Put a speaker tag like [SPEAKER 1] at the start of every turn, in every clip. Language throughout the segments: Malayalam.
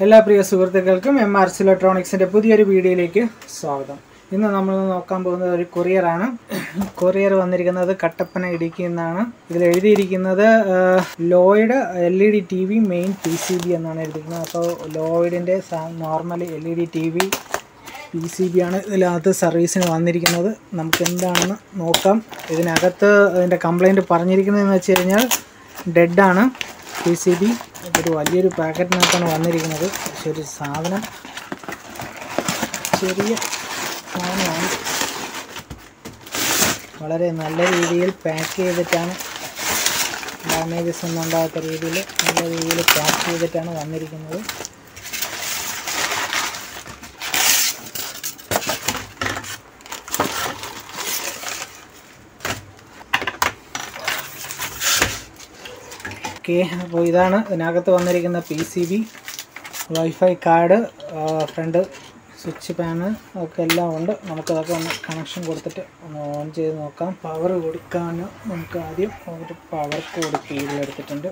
[SPEAKER 1] എല്ലാ പ്രിയ സുഹൃത്തുക്കൾക്കും MRC ഇലക്ട്രോണിക്സിന്റെ പുതിയൊരു വീഡിയോയിലേക്ക് സ്വാഗതം. ഇന്ന് നമ്മൾ നോക്കാൻ പോകുന്നത് ഒരു കൊറിയറാണ്. കൊറിയർ വന്നിരിക്കുന്നത് കട്ടപ്പന ഇടുക്കിയിൽ നിന്നാണ്. ഇതിൽ എഴുതിയിരിക്കുന്നത് Lloyd LED TV main PCB എന്നാണ് എഴുതിയിരിക്കുന്നത്. അപ്പോൾ ലോയ്ഡിൻ്റെ നോർമൽ LED TV PCB ആണ് ഇതിനകത്ത് സർവീസിന് വന്നിരിക്കുന്നത്. നമുക്ക് എന്താണെന്ന് നോക്കാം. ഇതിനകത്ത് ഇതിൻ്റെ കംപ്ലൈൻറ്റ് പറഞ്ഞിരിക്കുന്നതെന്ന് വെച്ച് കഴിഞ്ഞാൽ ഡെഡാണ് PCB. ഇതൊരു വലിയൊരു പാക്കറ്റിനകത്താണ് വന്നിരിക്കുന്നത്. പക്ഷെ ഒരു സാധനം ചെറിയ സാധനമാണ്. വളരെ നല്ല രീതിയിൽ പാക്ക് ചെയ്തിട്ടാണ്, ഡാമേജസ് ഒന്നും ഉണ്ടാകാത്ത രീതിയിൽ നല്ല രീതിയിൽ പാക്ക് ചെയ്തിട്ടാണ് വന്നിരിക്കുന്നത്. ഓക്കെ, അപ്പോൾ ഇതാണ് ഇതിനകത്ത് വന്നിരിക്കുന്ന PCB. Wifi card, front switch fan ഒക്കെ എല്ലാം ഉണ്ട്. നമുക്കതൊക്കെ ഒന്ന് കണക്ഷൻ കൊടുത്തിട്ട് ഒന്ന് ഓൺ ചെയ്ത് നോക്കാം. പവർ കൊടുക്കാൻ നമുക്ക് ആദ്യം ഒരു പവർ കോഡ് കീഴിലെടുത്തിട്ടുണ്ട്.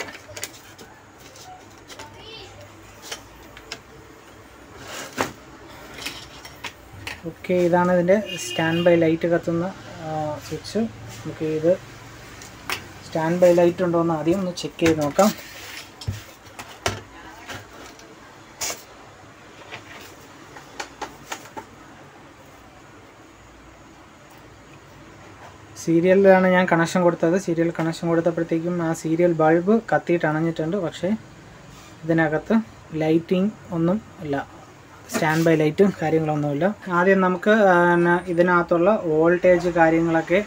[SPEAKER 1] ഓക്കെ, ഇതാണ് ഇതിൻ്റെ സ്റ്റാൻഡ് ബൈ ലൈറ്റ് കത്തുന്ന സ്വിച്ച്. നമുക്ക് ഇത് സ്റ്റാൻഡ് ബൈ ലൈറ്റ് ഉണ്ടോ എന്ന് ആദ്യം ഒന്ന് ചെക്ക് ചെയ്ത് നോക്കാം. സീരിയലിലാണ് ഞാൻ കണക്ഷൻ കൊടുത്തത്. സീരിയൽ കണക്ഷൻ കൊടുത്തപ്പോഴത്തേക്കും ആ സീരിയൽ ബൾബ് കത്തിയിട്ട് അണഞ്ഞിട്ടുണ്ട്. പക്ഷേ ഇതിനകത്ത് ലൈറ്റിംഗ് ഒന്നും ഇല്ല, സ്റ്റാൻഡ് ബൈ ലൈറ്റും കാര്യങ്ങളൊന്നുമില്ല. ആദ്യം നമുക്ക് ഇതിനകത്തുള്ള വോൾട്ടേജ് കാര്യങ്ങളൊക്കെ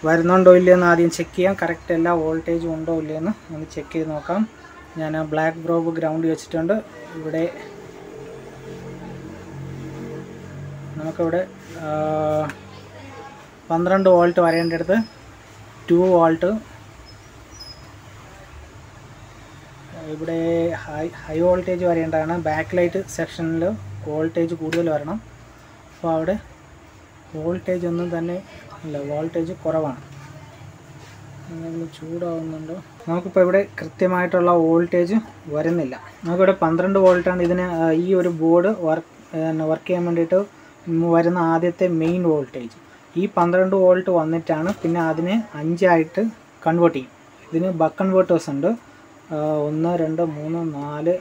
[SPEAKER 1] വരുന്നുണ്ടോ ഇല്ലയെന്ന് ആദ്യം ചെക്ക് ചെയ്യാം. കറക്റ്റ് എല്ലാ വോൾട്ടേജും ഉണ്ടോ ഇല്ലയെന്ന് ഒന്ന് ചെക്ക് ചെയ്ത് നോക്കാം. ഞാൻ ബ്ലാക്ക് ബ്രോബ് ഗ്രൗണ്ട് വെച്ചിട്ടുണ്ട്. ഇവിടെ നമുക്കിവിടെ 12 വോൾട്ട് വരേണ്ടടുത്ത് 2 വോൾട്ട്. ഇവിടെ ഹൈ വോൾട്ടേജ് വരേണ്ടതാണ്. ബാക്ക് ലൈറ്റ് സെക്ഷനിൽ വോൾട്ടേജ് കൂടുതൽ വരണം. അപ്പോൾ അവിടെ വോൾട്ടേജ് ഒന്നും തന്നെ ഇല്ല, വോൾട്ടേജ് കുറവാണ്. ചൂടാവുന്നുണ്ടോ? നമുക്കിപ്പോൾ ഇവിടെ കൃത്യമായിട്ടുള്ള വോൾട്ടേജ് വരുന്നില്ല. നമുക്കിവിടെ 12 വോൾട്ടാണ് ഇതിന് ഈ ഒരു ബോർഡ് വർക്ക് ചെയ്യാൻ വേണ്ടിയിട്ട് വരുന്ന ആദ്യത്തെ മെയിൻ വോൾട്ടേജ്. ഈ 12 വോൾട്ട് വന്നിട്ടാണ് പിന്നെ അതിനെ 5 ആയിട്ട് കൺവേർട്ട് ചെയ്യും. ഇതിന് ബക്ക് കൺവേർട്ടേഴ്സ് ഉണ്ട്. 1 2 3 4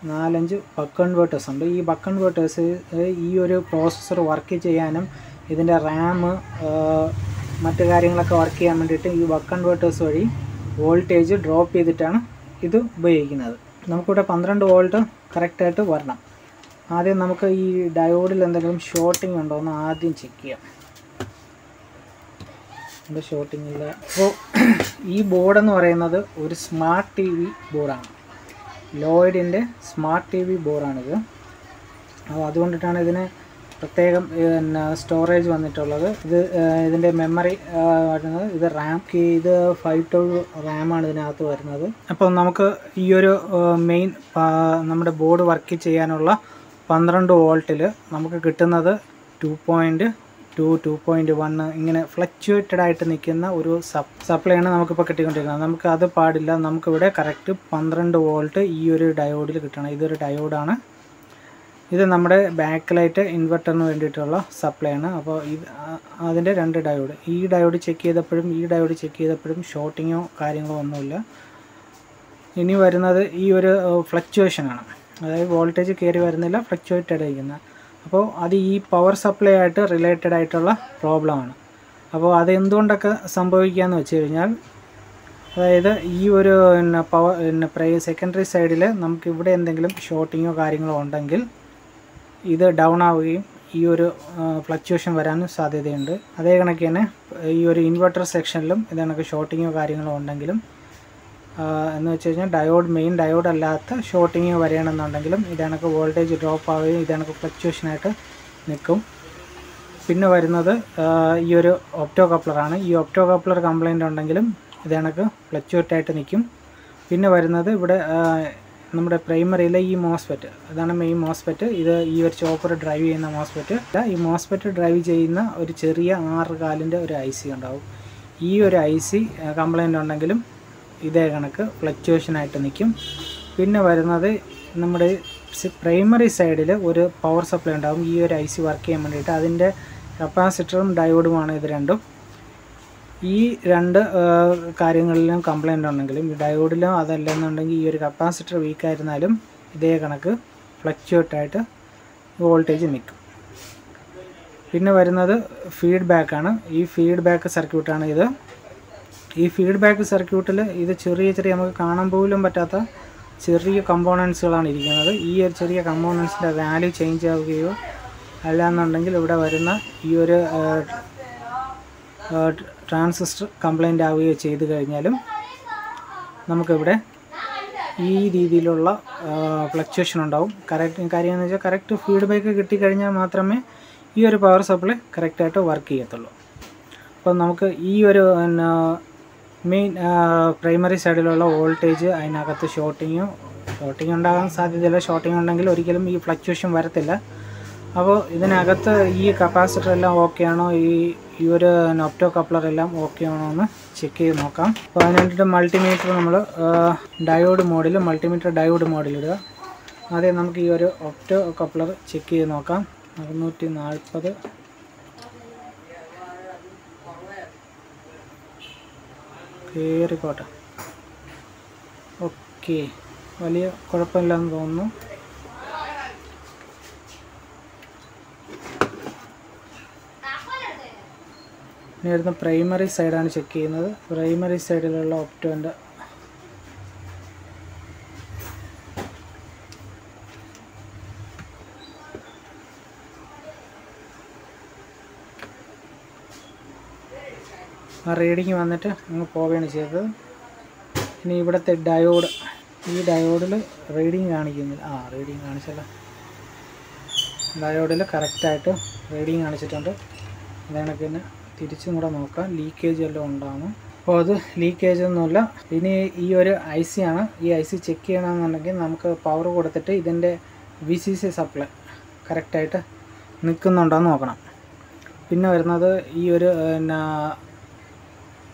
[SPEAKER 1] 5 ബക്ക് കൺവേർട്ടേഴ്സ് ഉണ്ട്. ഈ ബക്ക് കൺവേർട്ടേഴ്സ് ഈ ഒരു പ്രോസസ്സർ വർക്ക് ചെയ്യാനും ഇതിൻ്റെ റാം മറ്റു കാര്യങ്ങളൊക്കെ വർക്ക് ചെയ്യാൻ വേണ്ടിയിട്ട് ഈ ബക്ക് കൺവേർട്ടേഴ്സ് വഴി വോൾട്ടേജ് ഡ്രോപ്പ് ചെയ്തിട്ടാണ് ഇത് ഉപയോഗിക്കുന്നത്. നമുക്കിവിടെ 12 വോൾട്ട് കറക്റ്റായിട്ട് വരണം. ആദ്യം നമുക്ക് ഈ ഡയോഡിൽ എന്തെങ്കിലും ഷോർട്ടിങ് ഉണ്ടോ എന്ന് ആദ്യം ചെക്ക് ചെയ്യാം. ഇവിടെ ഷോർട്ടിങ് ഇല്ല. അപ്പോൾ ഈ ബോർഡെന്ന് പറയുന്നത് ഒരു സ്മാർട്ട് TV ബോർഡാണ്. ലോയ്ഡിൻ്റെ സ്മാർട്ട് TV ബോർഡാണിത്. അപ്പോൾ അതുകൊണ്ടിട്ടാണ് ഇതിന് പ്രത്യേകം സ്റ്റോറേജ് വന്നിട്ടുള്ളത്. ഇതിൻ്റെ മെമ്മറി വരുന്നത് ഇത് റാം, ഇത് 512 റാമാണ് ഇതിനകത്ത് വരുന്നത്. അപ്പോൾ നമുക്ക് ഈ ഒരു മെയിൻ നമ്മുടെ ബോർഡ് വർക്ക് ചെയ്യാനുള്ള 12 വോൾട്ടിൽ നമുക്ക് കിട്ടുന്നത് 2.2 2.1 ഇങ്ങനെ ഫ്ലക്ച്വേറ്റഡ് ആയിട്ട് നിൽക്കുന്ന ഒരു സപ്ലൈയാണ് നമുക്കിപ്പോൾ കിട്ടിക്കൊണ്ടിരിക്കുന്നത്. നമുക്ക് അത് പാടില്ല. നമുക്കിവിടെ കറക്റ്റ് 12 വോൾട്ട് ഈ ഒരു ഡയോഡിൽ കിട്ടണം. ഇതൊരു ഡയോഡാണ്. ഇത് നമ്മുടെ ബാക്ക് ലൈറ്റ് ഇൻവെർട്ടറിന് വേണ്ടിയിട്ടുള്ള സപ്ലൈ ആണ്. അപ്പോൾ അതിൻ്റെ 2 ഡയോഡ്. ഈ ഡയോഡ് ചെക്ക് ചെയ്തപ്പോഴും ഈ ഡയോഡ് ചെക്ക് ചെയ്തപ്പോഴും ഷോർട്ടിങ്ങോ കാര്യങ്ങളോ ഒന്നുമില്ല. ഇനി വരുന്നത് ഈ ഒരു ഫ്ലക്ച്വേഷനാണ്. അതായത് വോൾട്ടേജ് കയറി വരുന്നില്ല, ഫ്ലക്ച്വേറ്റഡ് ആയിരിക്കുന്നത്. അപ്പോൾ അത് ഈ പവർ സപ്ലൈ ആയിട്ട് റിലേറ്റഡ് ആയിട്ടുള്ള പ്രോബ്ലമാണ്. അപ്പോൾ അതെന്തുകൊണ്ടൊക്കെ സംഭവിക്കുകയെന്ന് വെച്ച് കഴിഞ്ഞാൽ, അതായത് ഈ ഒരു സെക്കൻഡറി സൈഡിൽ നമുക്ക് ഇവിടെ എന്തെങ്കിലും ഷോർട്ടിങ്ങോ കാര്യങ്ങളോ ഉണ്ടെങ്കിൽ ഇത് ഡൗൺ ആവുകയും ഈ ഒരു ഫ്ലക്ച്വേഷൻ വരാനും സാധ്യതയുണ്ട്. അതേ കണക്ക് തന്നെ ഈ ഒരു ഇൻവെർട്ടർ സെക്ഷനിലും ഇത് കണക്ക് ഷോർട്ടിങ്ങോ കാര്യങ്ങളോ ഉണ്ടെങ്കിലും എന്ന് വെച്ച് കഴിഞ്ഞാൽ മെയിൻ ഡയോഡ് അല്ലാത്ത ഷോർട്ടിങ്ങോ വരികയാണെന്നുണ്ടെങ്കിലും ഇത് കണക്ക് വോൾട്ടേജ് ഡ്രോപ്പ് ആവുകയും ഇത് കണക്ക് ഫ്ലക്ച്വേഷനായിട്ട് നിൽക്കും. പിന്നെ വരുന്നത് ഈ ഒരു ഒപ്റ്റോ കപ്ലറാണ്. ഈ ഒപ്റ്റോ കപ്ലർ കംപ്ലൈൻ്റ് ഉണ്ടെങ്കിലും ഇത് കണക്ക് ഫ്ലക്ച്വേറ്റായിട്ട് നിൽക്കും. പിന്നെ വരുന്നത് ഇവിടെ നമ്മുടെ പ്രൈമറിയിലെ ഈ മോസ്ഫെറ്റ്, അതാണ് മെയിൻ മോസ്ഫെറ്റ്. ഇത് ഈ ഒരു ചോപ്പർ ഡ്രൈവ് ചെയ്യുന്ന മോസ്ഫെറ്റ്. ഈ മോസ്ഫെറ്റ് ഡ്രൈവ് ചെയ്യുന്ന ഒരു ചെറിയ 6 കാലിൻ്റെ ഒരു IC ഉണ്ടാവും. ഈ ഒരു IC കംപ്ലൈൻ്റ് ഉണ്ടെങ്കിലും ഇതേ കണക്ക് ഫ്ലക്ച്വേഷനായിട്ട് നിൽക്കും. പിന്നെ വരുന്നത് നമ്മുടെ പ്രൈമറി സൈഡിൽ ഒരു പവർ സപ്ലൈ ഉണ്ടാകും ഈ ഒരു ഐ സി വർക്ക് ചെയ്യാൻ വേണ്ടിയിട്ട്. അതിൻ്റെ കപ്പാസിറ്ററും ഡയോഡുമാണ് ഇത് രണ്ടും. ഈ രണ്ട് കാര്യങ്ങളിലും കംപ്ലൈൻ്റ് ഉണ്ടെങ്കിലും ഈ ഡയോഡിലും അതല്ലെന്നുണ്ടെങ്കിൽ ഈ ഒരു കപ്പാസിറ്റർ വീക്കായിരുന്നാലും ഇതേ കണക്ക് ഫ്ലക്ച്വേറ്റായിട്ട് വോൾട്ടേജ് നിൽക്കും. പിന്നെ വരുന്നത് ഫീഡ്ബാക്കാണ്. ഈ ഫീഡ്ബാക്ക് സർക്യൂട്ടാണ് ഇത്. ഈ ഫീഡ്ബാക്ക് സർക്യൂട്ടിൽ ഇത് ചെറിയ നമുക്ക് കാണാൻ പോലും പറ്റാത്ത ചെറിയ കമ്പോണൻസുകളാണ് ഇരിക്കുന്നത്. ഈ ഒരു ചെറിയ കമ്പോണൻസിൻ്റെ വാല്യൂ ചേഞ്ച് ആവുകയോ അല്ലാന്നുണ്ടെങ്കിൽ ഇവിടെ വരുന്ന ഈ ഒരു ട്രാൻസിസ്റ്റർ കംപ്ലൈൻ്റ് ആവുകയോ ചെയ്ത് കഴിഞ്ഞാലും നമുക്കിവിടെ ഈ രീതിയിലുള്ള ഫ്ലക്ച്വേഷൻ ഉണ്ടാവും. കാര്യം എന്ന് വെച്ചാൽ കറക്റ്റ് ഫീഡ്ബാക്ക് കിട്ടിക്കഴിഞ്ഞാൽ മാത്രമേ ഈ ഒരു പവർ സപ്ലൈ കറക്റ്റായിട്ട് വർക്ക് ചെയ്യത്തുള്ളൂ. അപ്പോൾ നമുക്ക് ഈ ഒരു മെയിൻ പ്രൈമറി സൈഡിലുള്ള വോൾട്ടേജ് അതിനകത്ത് ഷോർട്ടിങ് ഉണ്ടാകാൻ സാധ്യതയില്ല. ഷോർട്ടിങ് ഉണ്ടെങ്കിൽ ഒരിക്കലും ഈ ഫ്ലക്ച്വേഷൻ വരത്തില്ല. അപ്പോൾ ഇതിനകത്ത് ഈ കപ്പാസിറ്റർ എല്ലാം ഓക്കെ ആണോ, ഈ ഒരു ഒപ്റ്റോ കപ്ലർ എല്ലാം ഓക്കെ ആണോ എന്ന് ചെക്ക് ചെയ്ത് നോക്കാം. അപ്പോൾ അതിന് വേണ്ടിയിട്ട് മൾട്ടിമീറ്റർ നമ്മൾ മൾട്ടിമീറ്റർ ഡയോഡ് മോഡിലിടുക. ആദ്യം നമുക്ക് ഈ ഒരു ഒപ്റ്റോ കപ്ലർ ചെക്ക് ചെയ്ത് നോക്കാം. 640 കയറിക്കോട്ടെ. ഓക്കെ, വലിയ കുഴപ്പമില്ലെന്ന് തോന്നുന്നു. ഇനി വരുന്ന പ്രൈമറി സൈഡാണ് ചെക്ക് ചെയ്യുന്നത്. പ്രൈമറി സൈഡിലുള്ള ഒപ്റ്റോൻ്റെ ആ റീഡിങ് വന്നിട്ട് അങ്ങ് പോവുകയാണ് ചെയ്തത്. ഇനി ഇവിടുത്തെ ഡയോഡ്, ഈ ഡയോഡിൽ റീഡിങ് കാണിക്കുന്നില്ല. റീഡിങ് കാണിച്ചല്ലോ. ഡയോഡിൽ കറക്റ്റായിട്ട് റീഡിങ് കാണിച്ചിട്ടുണ്ട്. അതാണ് പിന്നെ തിരിച്ചും കൂടെ നോക്കാം ലീക്കേജ് എല്ലാം ഉണ്ടാകും. അപ്പോൾ അത് ലീക്കേജ് ഒന്നുമില്ല. ഇനി ഈ ഒരു ഐ സി ആണ്. ഈ ഐ സി ചെക്ക് ചെയ്യണമെന്നുണ്ടെങ്കിൽ നമുക്ക് പവർ കൊടുത്തിട്ട് ഇതിൻ്റെ VCC സപ്ലൈ കറക്റ്റായിട്ട് നിൽക്കുന്നുണ്ടോയെന്ന് നോക്കണം. പിന്നെ വരുന്നത് ഈ ഒരു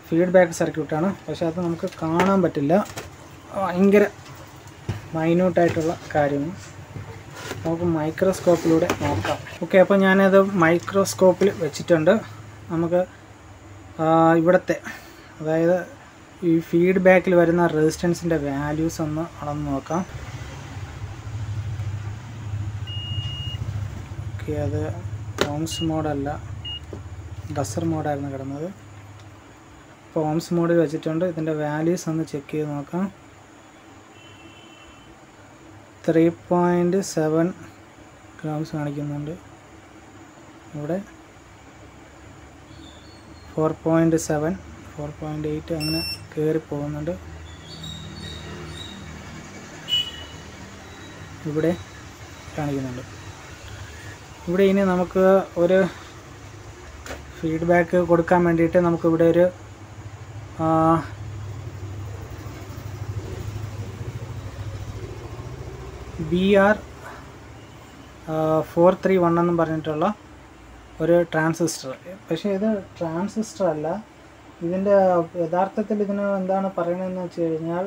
[SPEAKER 1] ഫീഡ്ബാക്ക് സർക്യൂട്ടാണ്. പക്ഷേ അത് നമുക്ക് കാണാൻ പറ്റില്ല, ഭയങ്കര മൈന്യൂട്ടായിട്ടുള്ള കാര്യമാണ്. നമുക്ക് മൈക്രോസ്കോപ്പിലൂടെ നോക്കാം. ഓക്കെ, അപ്പോൾ ഞാനത് മൈക്രോസ്കോപ്പിൽ വെച്ചിട്ടുണ്ട്. നമുക്ക് ഇവിടുത്തെ, അതായത് ഈ ഫീഡ്ബാക്കിൽ വരുന്ന റെസിസ്റ്റൻസിൻ്റെ വാല്യൂസ് ഒന്ന് അളന്ന് നോക്കാം. ഓക്കെ, അത് ഓംസ് മോഡല്ല, ഡസർ മോഡായിരുന്നു കിടന്നത്. ഇപ്പോൾ ഓംസ് മോഡിൽ വെച്ചിട്ടുണ്ട്. ഇതിൻ്റെ വാല്യൂസ് ഒന്ന് ചെക്ക് ചെയ്ത് നോക്കാം. 3.7 ഗ്രാംസ് കാണിക്കുന്നുണ്ട്. ഇവിടെ 4.7, 4.8 അങ്ങനെ കയറി പോകുന്നുണ്ട്. ഇവിടെ കാണിക്കുന്നുണ്ട്. ഇവിടെ ഇനി നമുക്ക് ഒരു ഫീഡ്ബാക്ക് കൊടുക്കാൻ വേണ്ടിയിട്ട് നമുക്കിവിടെ ഒരു BR431 എന്നും പറഞ്ഞിട്ടുള്ള ഒരു ട്രാൻസിസ്റ്റർ. പക്ഷേ ഇത് ട്രാൻസിസ്റ്റർ അല്ല. ഇതിൻ്റെ യഥാർത്ഥത്തിൽ ഇതിന് എന്താണ് പറയുന്നതെന്ന് വെച്ച് കഴിഞ്ഞാൽ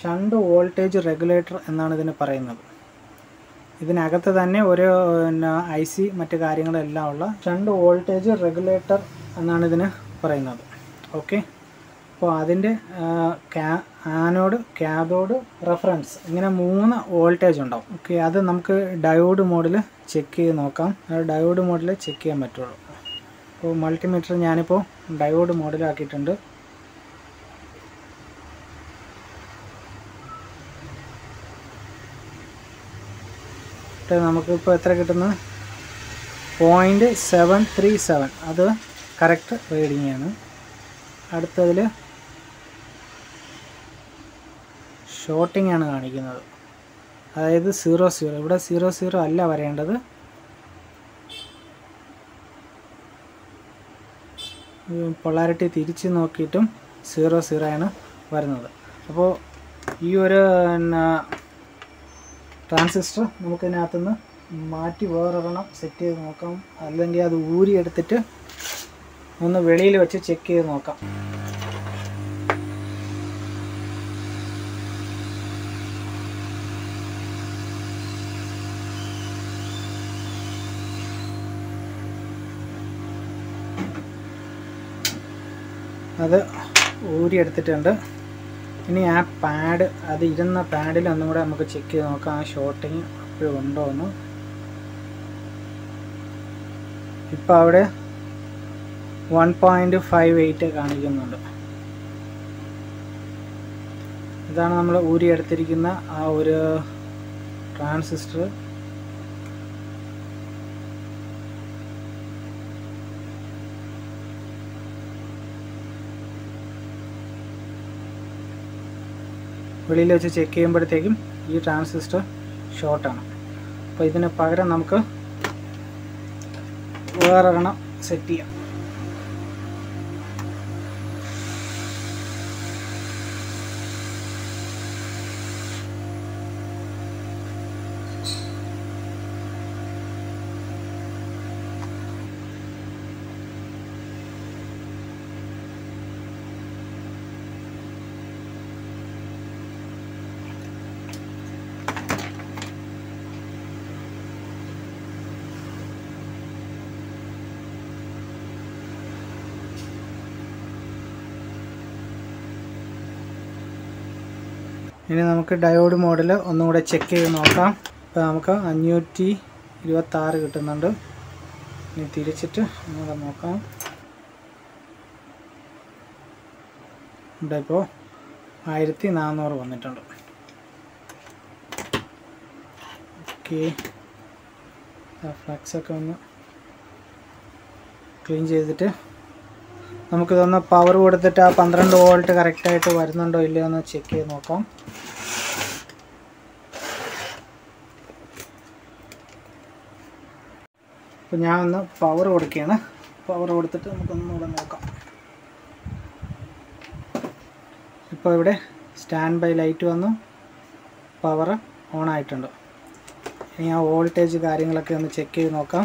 [SPEAKER 1] ഷണ്ട് വോൾട്ടേജ് റെഗുലേറ്റർ എന്നാണ് ഇതിന് പറയുന്നത്. ഇതിനകത്ത് തന്നെ ഒരു IC മറ്റു കാര്യങ്ങളെല്ലാം ഉള്ള ഷണ്ട് വോൾട്ടേജ് റെഗുലേറ്റർ എന്നാണ് ഇതിന് പറയുന്നത്. ഓക്കെ, അപ്പോൾ അതിൻ്റെ ആനോഡ്, കാഥോഡ്, റെഫറൻസ് ഇങ്ങനെ 3 വോൾട്ടേജ് ഉണ്ടാവും. ഓക്കെ, അത് നമുക്ക് ഡയോഡ് മോഡിൽ ചെക്ക് ചെയ്ത് നോക്കാം. ഡയോഡ് മോഡിൽ ചെക്ക് ചെയ്യാൻ പറ്റുള്ളൂ. അപ്പോൾ മൾട്ടിമീറ്റർ ഞാനിപ്പോൾ ഡയോഡ് മോഡിലാക്കിയിട്ടുണ്ട്. നമുക്കിപ്പോൾ എത്ര കിട്ടുന്നത്? 0.737. അത് കറക്റ്റ് റീഡിംഗ് ആണ്. അടുത്തതിൽ ഷോർട്ടിംഗ് ആണ് കാണിക്കുന്നത്. അതായത് 00. ഇവിടെ 00 അല്ല വരേണ്ടത്. പൊളാരിറ്റി തിരിച്ച് നോക്കിയിട്ടും 00 ആണ് വരുന്നത്. അപ്പോൾ ഈ ഒരു ട്രാൻസിസ്റ്റർ നമുക്കിതിനകത്തുനിന്ന് മാറ്റി വേറൊരെണ്ണം സെറ്റ് ചെയ്ത് നോക്കാം. അല്ലെങ്കിൽ അത് ഊരിയെടുത്തിട്ട് ഒന്ന് വെളിയിൽ വെച്ച് ചെക്ക് ചെയ്ത് നോക്കാം. അത് ഊരിയെടുത്തിട്ടുണ്ട്. ഇനി ആ പാഡ്, അത് ഇരുന്ന പാഡിൽ ഒന്നും കൂടെ നമുക്ക് ചെക്ക് ചെയ്ത് നോക്കാം ആ ഷോർട്ടിങ് ഇപ്പോഴും ഉണ്ടോ എന്ന്. ഇപ്പോൾ അവിടെ 1.58 കാണിക്കുന്നുണ്ട്. ഇതാണ് നമ്മൾ ഊരിയെടുത്തിരിക്കുന്ന ആ ഒരു ട്രാൻസിസ്റ്റർ. വെളിയിൽ വെച്ച് ചെക്ക് ചെയ്യുമ്പോഴത്തേക്കും ഈ ട്രാൻസിസ്റ്റർ ഷോർട്ടാണ്. അപ്പോൾ ഇതിന് പകരം നമുക്ക് വേറൊരെണ്ണം സെറ്റ് ചെയ്യാം. ഇനി നമുക്ക് ഡയോഡ് മോഡൽ ഒന്നുകൂടെ ചെക്ക് ചെയ്ത് നോക്കാം. ഇപ്പോൾ നമുക്ക് 526 കിട്ടുന്നുണ്ട്. ഇനി തിരിച്ചിട്ട് ഒന്നുകൂടെ നോക്കാം. ഇവിടെ ഇപ്പോൾ 1400 വന്നിട്ടുണ്ട്. ഓക്കെ, ഫ്ലക്സൊക്കെ ഒന്ന് ക്ലീൻ ചെയ്തിട്ട് നമുക്കിതൊന്ന് പവർ കൊടുത്തിട്ട് ആ 12 വോൾട്ട് കറക്റ്റായിട്ട് വരുന്നുണ്ടോ ഇല്ലയോ എന്ന് ചെക്ക് ചെയ്ത് നോക്കാം. അപ്പോൾ ഞാൻ ഒന്ന് പവർ കൊടുക്കുകയാണ്. പവർ കൊടുത്തിട്ട് നമുക്കൊന്നുകൂടെ നോക്കാം. ഇപ്പോൾ ഇവിടെ സ്റ്റാൻഡ് ബൈ ലൈറ്റ് വന്നു, പവർ ഓൺ ആയിട്ടുണ്ട്. ഇനി ആ വോൾട്ടേജ് കാര്യങ്ങളൊക്കെ ഒന്ന് ചെക്ക് ചെയ്ത് നോക്കാം.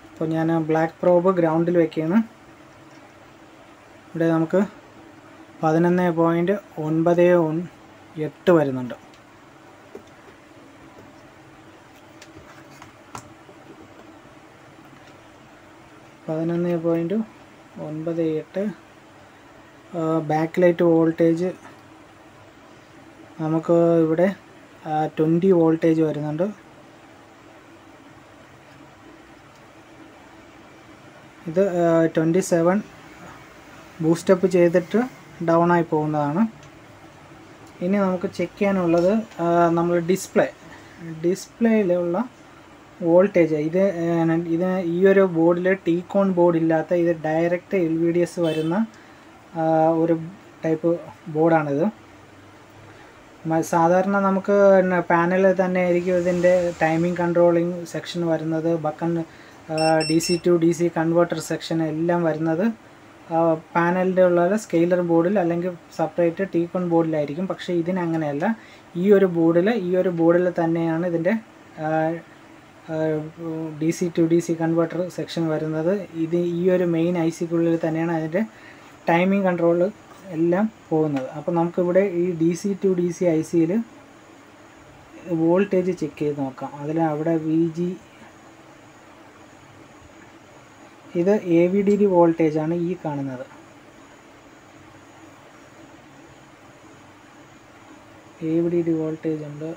[SPEAKER 1] അപ്പോൾ ഞാൻ ബ്ലാക്ക് പ്രോബ് ഗ്രൗണ്ടിൽ വയ്ക്കുകയാണ്. ഇവിടെ നമുക്ക് 11.98 വരുന്നുണ്ട്. ബാക്ക് ലൈറ്റ് വോൾട്ടേജ് നമുക്ക് ഇവിടെ 20 വോൾട്ടേജ് വരുന്നുണ്ട്. ഇത് 27 ബൂസ്റ്റപ്പ് ചെയ്തിട്ട് ഡൗൺ ആയി പോകുന്നതാണ്. ഇനി നമുക്ക് ചെക്ക് ചെയ്യാനുള്ളത് നമ്മൾ ഡിസ്പ്ലേയിലുള്ള വോൾട്ടേജ്. ഇത് ഈ ഒരു ബോർഡിൽ ടീകോൺ ബോർഡ് ഇല്ലാത്ത, ഇത് ഡയറക്റ്റ് LVDS വരുന്ന ഒരു ടൈപ്പ് ബോർഡാണിത്. സാധാരണ നമുക്ക് പാനലിൽ തന്നെ ആയിരിക്കും ഇതിൻ്റെ ടൈമിംഗ് കൺട്രോളിങ് സെക്ഷൻ വരുന്നത്, ബക്കൺ DC to DC converter section എല്ലാം വരുന്നത് പാനലിൻ്റെ ഉള്ള സ്കെയിലർ ബോർഡിൽ അല്ലെങ്കിൽ സെപ്പറേറ്റ് ടീകോൺ ബോർഡിലായിരിക്കും. പക്ഷേ ഇതിനങ്ങനെയല്ല. ഈ ഒരു ബോർഡിൽ തന്നെയാണ് ഇതിൻ്റെ DC to DC converter section വരുന്നത്. ഈ ഒരു മെയിൻ ICക്കുള്ളിൽ തന്നെയാണ് അതിൻ്റെ ടൈമിംഗ് കൺട്രോൾ എല്ലാം പോകുന്നത്. അപ്പോൾ നമുക്കിവിടെ ഈ DC to DC ICയിൽ വോൾട്ടേജ് ചെക്ക് ചെയ്ത് നോക്കാം. അവിടെ VG, ഇത് AVDD വോൾട്ടേജാണ് ഈ കാണുന്നത്. AVDD വോൾട്ടേജ് ഉണ്ട്.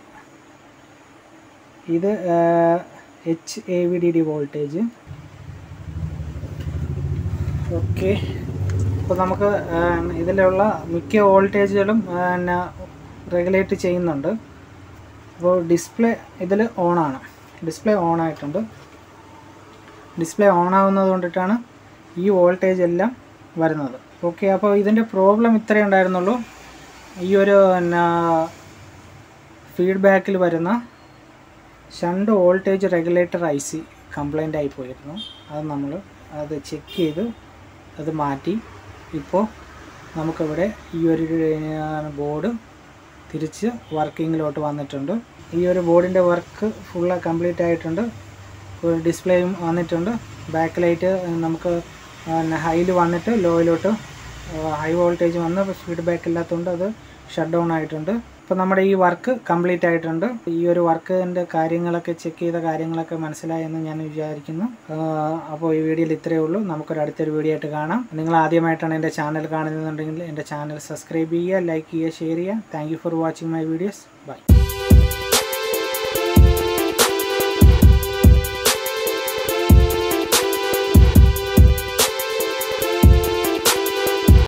[SPEAKER 1] ഇത് HAVDD വോൾട്ടേജ്. ഓക്കെ, അപ്പോൾ നമുക്ക് ഇതിലുള്ള മിക്ക വോൾട്ടേജുകളും റെഗുലേറ്റ് ചെയ്യുന്നുണ്ട്. അപ്പോൾ ഡിസ്പ്ലേ ഇതിൽ ഓണാണ്. ഡിസ്പ്ലേ ഓണായിട്ടുണ്ട്. ഡിസ്പ്ലേ ഓണാവുന്നത് കൊണ്ടിട്ടാണ് ഈ വോൾട്ടേജ് എല്ലാം വരുന്നത്. ഓക്കെ, അപ്പോൾ ഇതിൻ്റെ പ്രോബ്ലം ഇത്രയേ ഉണ്ടായിരുന്നുള്ളൂ. ഈ ഒരു ഫീഡ്ബാക്കിൽ വരുന്ന shunt voltage regulator IC complaint ആയി പോയിരുന്നു. അത് ചെക്ക് ചെയ്ത് അത് മാറ്റി. ഇപ്പോൾ നമുക്കിവിടെ ഈ ഒരു ബോർഡ് തിരിച്ച് വർക്കിങ്ങിലോട്ട് വന്നിട്ടുണ്ട്. ഈ ഒരു ബോർഡിൻ്റെ വർക്ക് ഫുള്ള് കംപ്ലീറ്റ് ആയിട്ടുണ്ട്. ഒരു ഡിസ്പ്ലേയും വന്നിട്ടുണ്ട്. ബാക്ക് ലൈറ്റ് നമുക്ക് ഹൈയിൽ വന്നിട്ട് ലോയിലോട്ട് ഹൈ വോൾട്ടേജ് വന്ന് ഫീഡ്ബാക്ക് ഇല്ലാത്തതുകൊണ്ട് അത് ഷട്ട് ഡൗൺ ആയിട്ടുണ്ട്. അപ്പോൾ നമ്മുടെ ഈ വർക്ക് കംപ്ലീറ്റ് ആയിട്ടുണ്ട്. ഈ ഒരു വർക്കിൻ്റെ കാര്യങ്ങളൊക്കെ ചെക്ക് ചെയ്ത കാര്യങ്ങളൊക്കെ മനസ്സിലായെന്ന് ഞാൻ വിചാരിക്കുന്നു. അപ്പോൾ ഈ വീഡിയോയിൽ ഇത്രയേ ഉള്ളൂ. നമുക്കൊരു അടുത്തൊരു വീഡിയോ ആയിട്ട് കാണാം. നിങ്ങൾ ആദ്യമായിട്ടാണ് എൻ്റെ ചാനൽ കാണുന്നതെന്നുണ്ടെങ്കിൽ എൻ്റെ ചാനൽ സബ്സ്ക്രൈബ് ചെയ്യുക, ലൈക്ക് ചെയ്യുക, ഷെയർ ചെയ്യുക. Thank you for watching my videos. By.